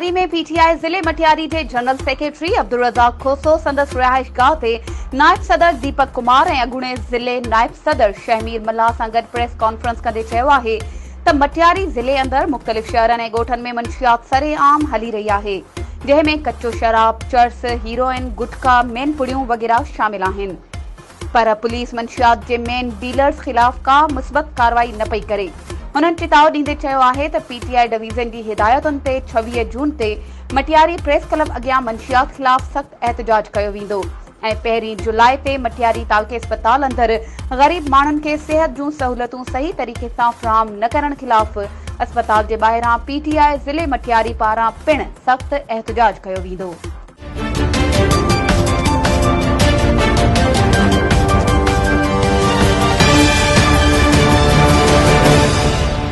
मटियारी में पीटीआई ज़िले मटियारी के जनरल सेक्रेटरी अब्दुल रज़ाक खोसो संदस रिहाइश गाह ते नायब सदर दीपक कुमार ऐं अॻूणे ज़िले नायब सदर शहमीर मल्लाह सां गॾु प्रेस कॉन्फ्रेंस कंदे चयो आहे त मटियारी ज़िले अंदर मुख़्तलिफ़ शहरनि ऐं ॻोठनि में मंशियात सरेआम हली रही आहे, जंहिं में कच्चो शराब, चर्स, हीरोइन, गुटखा, मेन पुड़ियूं वग़ैरह शामिल आहिनि। पर पुलिस मंशियात जे मेन डीलर्स ख़िलाफ़ का मुस्बत कार्रवाई न पई करे। उन्हनि चिताव ॾींदे चयो आहे त पीटीआई डिवीज़न जी हिदायतुनि ते 26 जून ते मटियारी प्रेस क्लब अॻियां मंशियात ख़िलाफ़ सख़्त एहतजाज कयो वेंदो ऐं 1 जुलाई ते मटियारी तालके अस्पताल अंदर ग़रीब माण्हुनि खे सिहत जूं सहूलियतूं सही तरीक़े सां फ़राहम न करण ख़िलाफ़ अस्पताल जे ॿाहिरां पीटीआई ज़िले मटियारी पारां पिणु सख़्त एहतजाज कयो वेंदो।